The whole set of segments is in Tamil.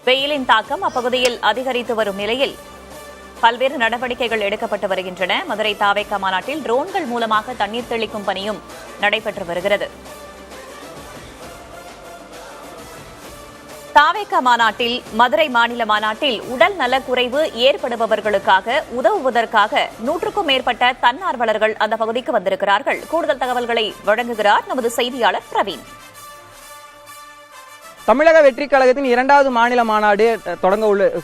வெயிலின் தாக்கம் அப்பகுதியில் அதிகரித்து வரும் நிலையில் பல்வேறு நடவடிக்கைகள் எடுக்கப்பட்டு வருகின்றன. மதுரை தாவேகா மாநாட்டில் ட்ரோன்கள் மூலமாக தண்ணீர் தெளிக்கும் பணியும் நடைபெற்று வருகிறது. தாவேகா மாநாட்டில் மதுரை மாநில மாநாட்டில் உடல் நலக்குறைவு ஏற்படுபவர்களுக்காக உதவுவதற்காக 100க்கும் மேற்பட்ட தன்னார்வலர்கள் அந்த பகுதிக்கு வந்திருக்கிறார்கள். கூடுதல் தகவல்களை வழங்குகிறார் நமது செய்தியாளர் பிரவீன். தமிழக வெற்றிக் கழகத்தின் 2வது மாநில மாநாடு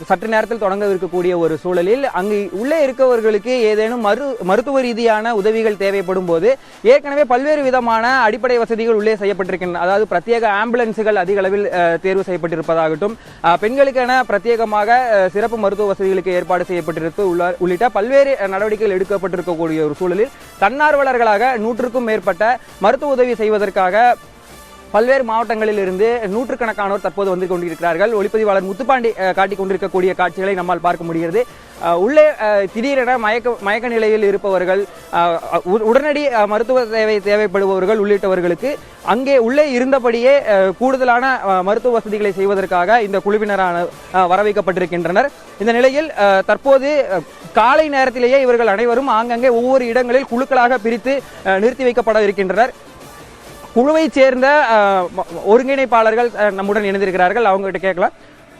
சற்று நேரத்தில் தொடங்க இருக்கக்கூடிய ஒரு சூழலில் அங்கு உள்ளே இருக்கவர்களுக்கு ஏதேனும் மருத்துவ ரீதியான உதவிகள் தேவைப்படும் போது ஏற்கனவே பல்வேறு விதமான அடிப்படை வசதிகள் உள்ளே செய்யப்பட்டிருக்கின்றன. அதாவது பிரத்யேக ஆம்புலன்ஸுகள் அதிக அளவில் தேர்வு செய்யப்பட்டிருப்பதாகட்டும், பெண்களுக்கென பிரத்யேகமாக சிறப்பு மருத்துவ வசதிகளுக்கு ஏற்பாடு செய்யப்பட்டிருப்பது உள்ளிட்ட பல்வேறு நடவடிக்கைகள் எடுக்கப்பட்டிருக்கக்கூடிய ஒரு சூழலில் தன்னார்வலர்களாக 100க்கும் மேற்பட்ட மருத்துவ உதவி செய்வதற்காக பல்வேறு மாவட்டங்களில் இருந்து நூற்றுக்கணக்கானோர் தற்போது வந்து கொண்டிருக்கிறார்கள். ஒளிப்பதிவாளர் முத்துப்பாண்டி காட்டிக் கொண்டிருக்கக்கூடிய காட்சிகளை நம்மால் பார்க்க முடிகிறது. உள்ளே திடீரென மயக்க நிலையில் இருப்பவர்கள், உடனடி மருத்துவ சேவை தேவைப்படுபவர்கள் உள்ளிட்டவர்களுக்கு அங்கே உள்ளே இருந்தபடியே கூடுதலான மருத்துவ வசதிகளை செய்வதற்காக இந்த குழுவினரான வரவைக்கப்பட்டிருக்கின்றனர். இந்த நிலையில் தற்போது காலை நேரத்திலேயே இவர்கள் அனைவரும் ஆங்கங்கே ஒவ்வொரு இடங்களில் குழுக்களாக பிரித்து நிறுத்தி வைக்கப்பட இருக்கின்றனர். குழுவை சேர்ந்த ஒருங்கிணைப்பாளர்கள் நம்முடன் இணைந்திருக்கிறார்கள். அவங்க கிட்ட கேட்கலாம்.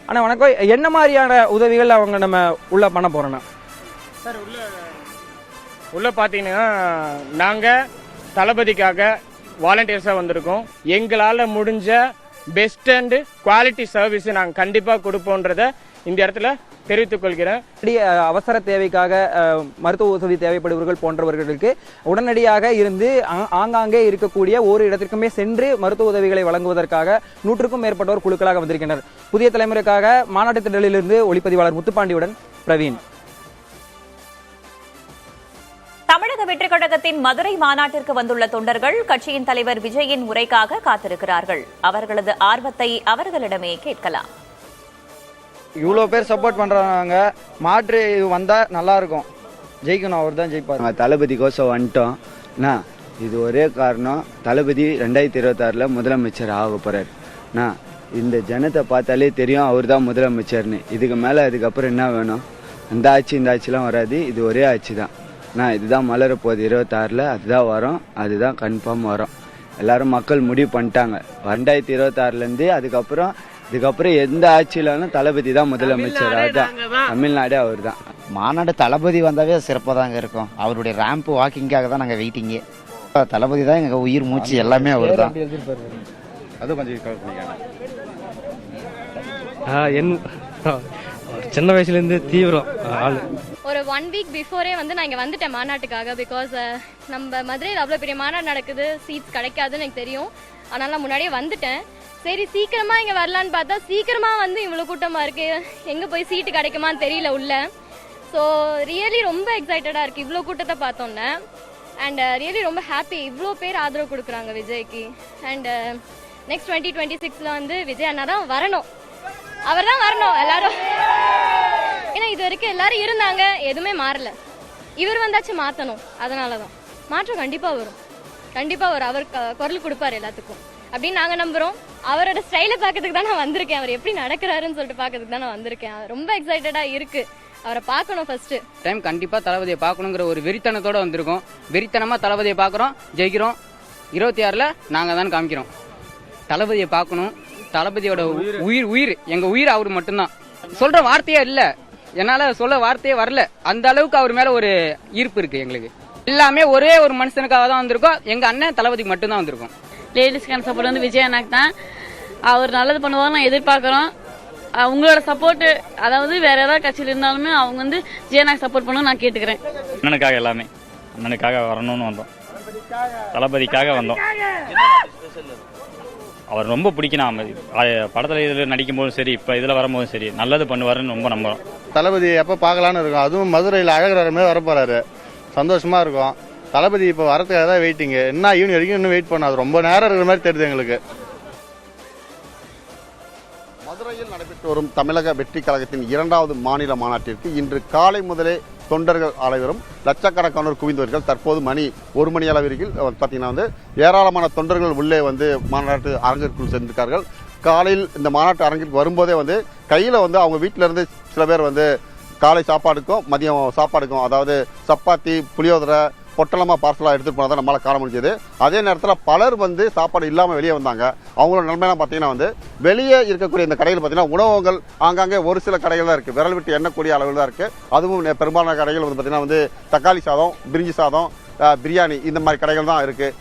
ஆனா வணக்கம், என்ன மாதிரியான உதவிகள் அவங்க நம்ம உள்ள பண்ண போறோம்னா? சார் உள்ள பாத்தீங்கன்னா நாங்க தளபதிக்காக வாலண்டியர்ஸா வந்திருக்கோம். எங்களால முடிஞ்ச பெஸ்ட் அண்ட் குவாலிட்டி சர்வீஸ் நாங்க கண்டிப்பா கொடுப்போன்றத இந்த இடத்துல தெரிவித்துக் கொள்கிறேன். அவசர தேவைக்காக மருத்துவ வசதி தேவைப்படுபவர்கள் போன்றவர்களுக்கு உடனடியாக இருந்து ஆங்காங்கே இருக்கக்கூடிய ஒரு இடத்திற்குமே சென்று மருத்துவ உதவிகளை வழங்குவதற்காக 100க்கும் மேற்பட்டோர் குழுக்களாக வந்திருக்கின்றனர். புதிய தலைமுறைக்காக மாநாட்டு திடலிலிருந்து ஒளிப்பதிவாளர் முத்துப்பாண்டியுடன் பிரவீன். தமிழக வெற்றிக் கழகத்தின் மதுரை மாநாட்டிற்கு வந்துள்ள தொண்டர்கள் கட்சியின் தலைவர் விஜயின் உரைக்காக காத்திருக்கிறார்கள். அவர்களது ஆர்வத்தை அவர்களிடமே கேட்கலாம். இவ்வளோ பேர் சப்போர்ட் பண்றாங்க, மாற்று வந்தா நல்லா இருக்கும், ஜெயிக்கணும், அவர் தான் ஜெயிப்பார். தளபதி கோசம் வந்துட்டோம். இது ஒரே காரணம், தளபதி 2026 முதலமைச்சர் ஆக போறாரு. இந்த ஜனத்தை பார்த்தாலே தெரியும் அவர் தான் முதலமைச்சர்னு. இதுக்கு மேல அதுக்கப்புறம் என்ன வேணும்? அந்த ஆட்சி இந்த ஆட்சிலாம் வராது, இது ஒரே ஆட்சி தான். இதுதான் மலர போகுது 26ல், அதுதான் வரும், அதுதான் கன்ஃபார்ம் வரும். எல்லாரும் மக்கள் முடிவு பண்ணிட்டாங்க 2026லேருந்து. இதுக்கப்புறம் எந்த ஆட்சியிலும் தளபதி தான் முதலமைச்சர், அதுதான் தமிழ்நாடே அவர் தான். மாநாடு தளபதி வந்தாவே சிறப்பாக தாங்க இருக்கும். அவருடைய ரேம்ப் வாக்கிங்காக தான் நாங்கள் வெயிட்டிங்கே. தளபதி தான் எங்கள் உயிர் மூச்சு, எல்லாமே அவர் தான். சின்ன வயசுலேருந்து தீவிரம் ஆள். ஒரு 1 வீக் பிஃபோரே நான் இங்கே வந்துட்டேன் மாநாட்டுக்காக. பிகாஸ் நம்ம மதுரையில் அவ்வளோ பெரிய மாநாடு நடக்குது, சீட்ஸ் கிடைக்காதுன்னு எனக்கு தெரியும். அதனால முன்னாடியே வந்துட்டேன். சரி சீக்கிரமா இங்கே வரலான்னு பார்த்தா சீக்கிரமா இவ்வளோ கூட்டமாக இருக்கு, எங்கே போய் சீட்டு கிடைக்குமான்னு தெரியல உள்ள. ஸோ ரியலி ரொம்ப எக்ஸைட்டடாக இருக்குது இவ்வளோ கூட்டத்தை பார்த்தோன்னே. அண்ட் ரியலி ரொம்ப ஹாப்பி, இவ்வளோ பேர் ஆதரவு கொடுக்குறாங்க விஜய்க்கு. அண்ட் நெக்ஸ்ட் 2026ல் விஜய் அண்ணா தான் வரணும், அவர் தான் வரணும் எல்லாரும். ஏன்னா இது வரைக்கும் எல்லாரும் இருந்தாங்க, எதுவுமே மாறல. இவர் வந்தாச்சு மாற்றணும், அதனால தான் மாற்றம் கண்டிப்பாக வரும், கண்டிப்பாக வரும். அவர் குரல் கொடுப்பார் எல்லாத்துக்கும் அப்படின்னு நாங்கள் நம்புகிறோம். அவரோட ஸ்டைலை பார்க்கறதுக்கு தான் நான் வந்திருக்கேன், அவர் எப்படி நடக்கிறாருன்னு சொல்லிட்டு பார்க்கறதுக்கு தான் நான் வந்திருக்கேன். ரொம்ப எக்ஸைட்டடாக இருக்குது, அவரை பார்க்கணும். ஃபர்ஸ்ட் டைம் கண்டிப்பாக தளபதியை பார்க்கணுங்கிற ஒரு வெறித்தனத்தோடு வந்திருக்கோம். வெறித்தனமாக தளபதியை பார்க்குறோம், ஜெயிக்கிறோம். 26ல் நாங்கள் தான் காமிக்கிறோம். தளபதியை பார்க்கணும், தளபதியோட உயிர் எங்கள் உயிர் அவர் மட்டும்தான். சொல்கிற வார்த்தையே இல்லை, என்னால் சொல்ல வார்த்தையே வரல, அந்த அளவுக்கு அவர் மேலே ஒரு ஈர்ப்பு இருக்குது எங்களுக்கு. எல்லாமே ஒரே ஒரு மனுஷனுக்காக தான் வந்திருக்கோம், எங்கள் அண்ணன் தளபதிக்கு மட்டும்தான் வந்திருக்கோம். லேடிஸ்க்கான சப்போர்ட் விஜய் அண்ணாக்கு தான், அவர் நல்லது பண்ணுவாங்க நான் எதிர்பார்க்குறோம். உங்களோட சப்போர்ட், அதாவது வேற ஏதாவது கட்சியில் இருந்தாலுமே அவங்க விஜயண்ணாக்கு சப்போர்ட் பண்ணணும் நான் கேட்டுக்கிறேன். அண்ணனுக்காக எல்லாமே, அண்ணனுக்காக வரணும்னு வந்தோம், தளபதிக்காக வந்தோம். அவர் ரொம்ப பிடிக்கணும், படத்தில் இதில் நடிக்கும் போதும் சரி, இப்போ இதில் வரும்போதும் சரி, நல்லது பண்ணுவாருன்னு ரொம்ப நம்புறோம். தளபதி எப்போ பார்க்கலான்னு இருக்கும், அதுவும் மதுரையில் அழகராமே வரப்போறாரு, சந்தோஷமா இருக்கும். தளபதி இப்போ வரதுக்காக தான் வெயிட்டிங்க. என்ன ஈவினிங் வரைக்கும் இன்னும் வெயிட் பண்ணாது, ரொம்ப நேரம் இருக்கிற மாதிரி தெரியுது எங்களுக்கு. மதுரையில் நடைபெற்று வரும் தமிழக வெற்றி கழகத்தின் 2வது மாநில மாநாட்டிற்கு இன்று காலை முதலே தொண்டர்கள் அனைவரும் லட்சக்கணக்கானோர் குவிந்தவர்கள். தற்போது மணி 1 மணி அளவிற்கு பார்த்தீங்கன்னா ஏராளமான தொண்டர்கள் உள்ளே மாநாட்டு அரங்கிற்குள் சென்றிருக்கார்கள். காலையில் இந்த மாநாட்டு அரங்கிற்கு வரும்போதே வந்து கையில் வந்து அவங்க வீட்டில இருந்து சில பேர் வந்து காலை சாப்பாடுக்கும் மதியம் சாப்பாடுக்கும், அதாவது சப்பாத்தி, புளியோதரை, பொட்டலமாக பார்சலாக எடுத்துகிட்டு போனதை நம்மளால் காண முடிஞ்சது. அதே நேரத்தில் பலர் வந்து சாப்பாடு இல்லாமல் வெளியே வந்தாங்க. அவங்களோட நன்மையெல்லாம் பார்த்தீங்கன்னா வந்து வெளியே இருக்கக்கூடிய இந்த கடைகள் பார்த்தீங்கன்னா உணவகங்கள் ஆங்காங்கே ஒரு சில கடைகள் தான் இருக்குது, விரல் விட்டு எண்ணக்கூடிய அளவில் தான் இருக்குது. அதுவும் பெரும்பாலான கடைகள் வந்து பார்த்தீங்கன்னா வந்து தக்காளி சாதம், பிரிஞ்சி சாதம், பிரியாணி இந்த மாதிரி கடைகள் தான் இருக்குது.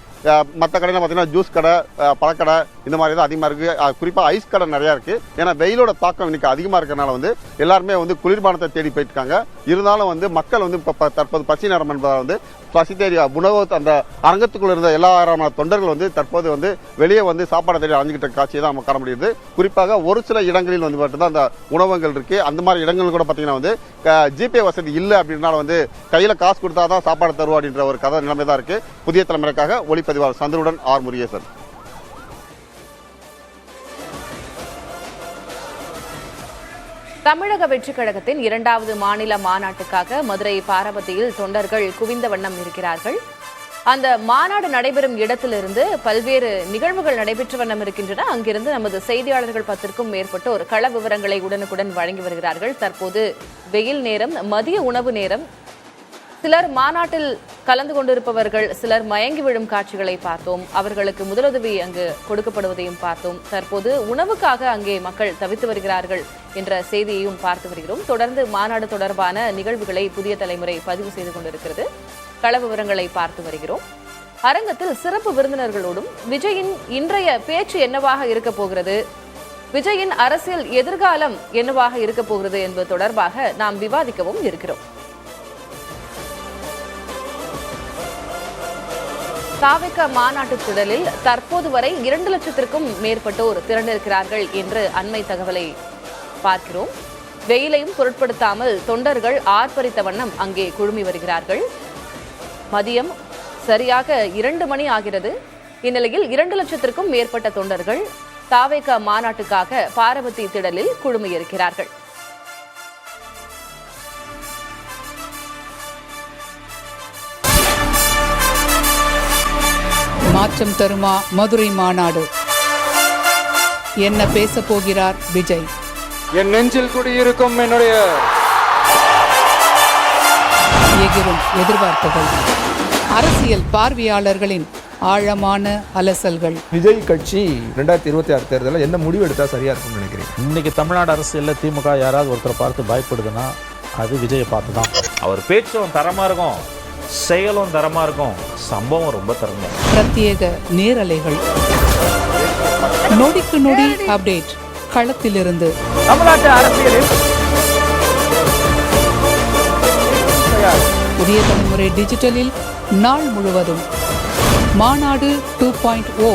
மற்ற கடையில் பார்த்தீங்கன்னா ஜூஸ் கடை, பழக்கடை இந்த மாதிரி தான் அதிகமாக இருக்குது. குறிப்பாக ஐஸ் கடை நிறையா இருக்குது. ஏன்னா வெயிலோட தாக்கம் இன்னைக்கு அதிகமாக இருக்கிறனால வந்து எல்லாருமே வந்து குளிர்பானத்தை தேடி போயிட்டுருக்காங்க. இருந்தாலும் வந்து மக்கள் வந்து இப்போ தற்போது பசி நேரம் என்பதால் வந்து பசி தேடி உணவு அந்த அரங்கத்துக்குள்ள இருந்த எல்லா தொண்டர்கள் வந்து தற்போது வந்து வெளியே வந்து சாப்பாடு தேடி அலைஞ்சிக்கிட்ட காட்சியை தான் நம்ம காண முடியுது. குறிப்பாக ஒரு சில இடங்களில் வந்து மட்டும்தான் அந்த உணவகங்கள் இருக்குது. அந்த மாதிரி இடங்கள் கூட பார்த்தீங்கன்னா வந்து ஜிபே வசதி இல்லை அப்படின்னால வந்து கையில் காசு கொடுத்தா தான் சாப்பாடு தருவா அப்படின்ற ஒரு கதை நிலைமை தான் இருக்குது. புதிய தலைமுறைக்காக ஒளிப்பதிவாளர் சந்திரனுடன் ஆர் முருகேசன். தமிழக வெற்றிக் கழகத்தின் 2வது மாநில மாநாட்டுக்காக மதுரை பாரபத்தியில் தொண்டர்கள் குவிந்த வண்ணம் இருக்கிறார்கள். அந்த மாநாடு நடைபெறும் இடத்திலிருந்து பல்வேறு நிகழ்வுகள் நடைபெற்ற வண்ணம் இருக்கின்றன. அங்கிருந்து நமது செய்தியாளர்கள் 10க்கும் மேற்பட்டோர் கள விவரங்களை உடனுக்குடன் வழங்கி வருகிறார்கள். தற்போது வெயில் நேரம், மதிய உணவு நேரம். சிலர் மாநாட்டில் கலந்து கொண்டிருப்பவர்கள் சிலர் மயங்கி விழும் காட்சிகளை பார்த்தோம். அவர்களுக்கு முதலுதவி அங்கு கொடுக்கப்படுவதையும் பார்த்தோம். தற்போது உணவுக்காக அங்கே மக்கள் தவித்து வருகிறார்கள் என்ற செய்தியையும் பார்த்து வருகிறோம். தொடர்ந்து மாநாடு தொடர்பான நிகழ்வுகளை புதிய தலைமுறை பதிவு செய்து கொண்டிருக்கிறது. கள விவரங்களை பார்த்து வருகிறோம். அரங்கத்தில் சிறப்பு விருந்தினர்களோடும் விஜயின் இன்றைய பேச்சு என்னவாக இருக்க போகிறது, விஜயின் அரசியல் எதிர்காலம் என்னவாக இருக்க போகிறது என்பது தொடர்பாக நாம் விவாதிக்கவும் இருக்கிறோம். தாவேக மாநாட்டு திடலில் தற்போது வரை 2 லட்சத்திற்கும் மேற்பட்டோர் திரண்டிருக்கிறார்கள் என்று அண்மை தகவலை பார்க்கிறோம். வெயிலையும் பொருட்படுத்தாமல் தொண்டர்கள் ஆர்ப்பரித்த வண்ணம் அங்கே குழுமி வருகிறார்கள். மதியம் சரியாக 2 மணி ஆகிறது. இந்நிலையில் 2 லட்சத்திற்கும் மேற்பட்ட தொண்டர்கள் தாவேக மாநாட்டுக்காக பாரபத்தி திடலில் குழுமியிருக்கிறார்கள். மாற்றம் தருமா மதுரை மாநாடு? என்ன பேச போகிறார் விஜய்? என் நெஞ்சில் குடியிருக்கும் என்னுடைய எகிரும் எதிர்பார்ப்புகள், அரசியல் பார்வையாளர்களின் ஆழமான அலசல்கள். விஜய் கட்சி 2026 தேர்தலில் என்ன முடிவு எடுத்தா சரியா இருக்கும்னு நினைக்கிறேன். இன்னைக்கு தமிழ்நாடு அரசியலில் திமுக யாராவது ஒருத்தரை பார்த்து பயப்படுதுன்னா அது விஜயை பார்த்து தான். அவர் பேச்சும் தரமா இருக்கும், செயலும் தரமா இருக்கும், சம்பவம் ரொம்ப தரமா. பிரத்யேக நேரலைகள், நொடிக்கு நொடி அப்டேட் களத்திலிருந்து. தமிழ்நாட்டு அரசியலில் புதிய தலைமுறை டிஜிட்டலில் நாள் முழுவதும் மாநாடு 2.0